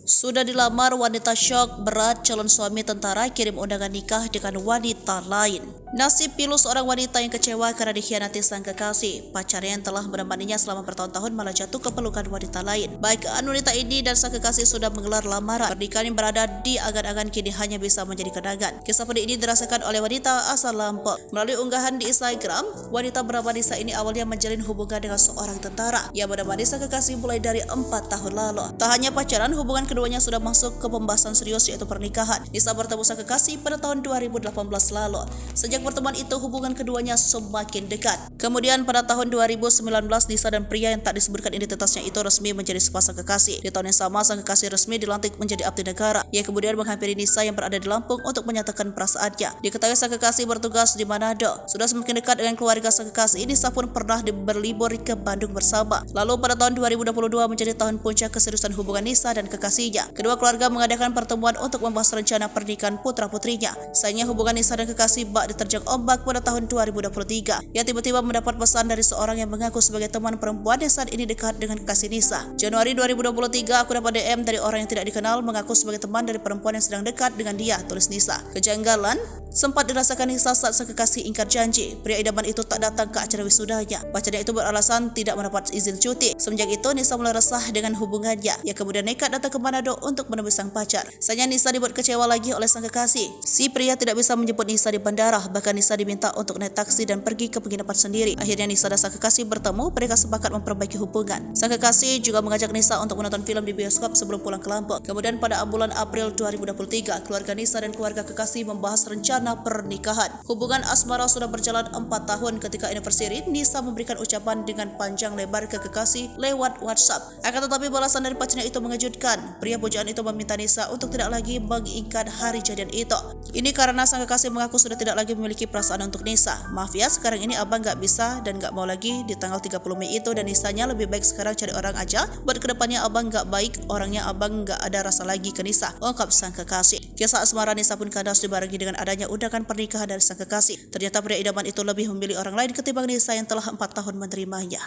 Sudah dilamar, wanita syok berat calon suami tentara kirim undangan nikah dengan wanita lain. Nasib pilu seorang wanita yang kecewa karena dikhianati sang kekasih. Pacarnya yang telah menemaninya selama bertahun-tahun malah jatuh ke pelukan wanita lain. Baik wanita ini dan sang kekasih sudah menggelar lamaran. Pernikahan yang berada di angan-angan kini hanya bisa menjadi kenangan. Kisah pedih ini dirasakan oleh wanita asal Lampung. Melalui unggahan di Instagram, wanita bernama Nisa ini awalnya menjalin hubungan dengan seorang tentara yang menemani sang kekasih mulai dari 4 tahun lalu. Tak hanya pacaran, hubungan keduanya sudah masuk ke pembahasan serius yaitu pernikahan. Nisa bertemu sang kekasih pada tahun 2018 lalu. Sejak pertemuan itu hubungan keduanya semakin dekat. Kemudian pada tahun 2019 Nisa dan pria yang tak disebutkan identitasnya itu resmi menjadi sepasang kekasih. Di tahun yang sama sang kekasih resmi dilantik menjadi abdi negara. Ia kemudian menghampiri Nisa yang berada di Lampung untuk menyatakan perasaannya. Diketahui sang kekasih bertugas di Manado. Sudah semakin dekat dengan keluarga sang kekasih, Nisa pun pernah berlibur ke Bandung bersama. Lalu pada tahun 2022 menjadi tahun puncak keseriusan hubungan Nisa dan kekasihnya. Kedua keluarga mengadakan pertemuan untuk membahas rencana pernikahan putra-putrinya. Sayangnya hubungan Nisa dan kekasih bak diterjang ombak pada tahun 2023. Ia tiba-tiba mendapat pesan dari seorang yang mengaku sebagai teman perempuan yang saat ini dekat dengan kekasih Nisa. Januari 2023 aku dapat DM dari orang yang tidak dikenal mengaku sebagai teman dari perempuan yang sedang dekat dengan dia, tulis Nisa. Kejanggalan sempat dirasakan Nisa saat sang kekasih ingkar janji. Pria idaman itu tak datang ke acara wisudanya. Pacarnya itu beralasan tidak mendapat izin cuti. Semenjak itu Nisa mulai resah dengan hubungannya. Ia kemudian nekat datang ke Manado untuk menemui sang pacar. Sayangnya Nisa dibuat kecewa lagi oleh sang kekasih. Si pria tidak bisa menjemput Nisa di bandara. Bahkan Nisa diminta untuk naik taksi dan pergi ke penginapan sendiri. Akhirnya Nisa dan sang kekasih bertemu. Mereka sepakat memperbaiki hubungan. Sang kekasih juga mengajak Nisa untuk menonton film di bioskop sebelum pulang ke Lampung. Kemudian pada bulan April 2023, keluarga Nisa dan keluarga kekasih membahas rencana pernikahan. Hubungan asmara sudah berjalan 4 tahun. Ketika anniversary, Nisa memberikan ucapan dengan panjang lebar ke kekasih lewat WhatsApp. Akan tetapi balasan dari pacarnya itu mengejutkan. Pria pujaan itu meminta Nisa untuk tidak lagi mengingat hari jadian itu. Ini karena sang kekasih mengaku sudah tidak lagi memiliki perasaan untuk Nisa. Maaf ya, sekarang ini abang gak bisa dan gak mau lagi di tanggal 30 Mei itu, dan Nisanya lebih baik sekarang cari orang aja. Buat kedepannya abang gak baik, orangnya abang gak ada rasa lagi ke Nisa, ungkap sang kekasih. Kisah asmara Nisa pun kandas dibarengi dengan adanya undangan pernikahan dari sang kekasih. Ternyata pria idaman itu lebih memilih orang lain ketimbang Nisa yang telah 4 tahun menerimanya.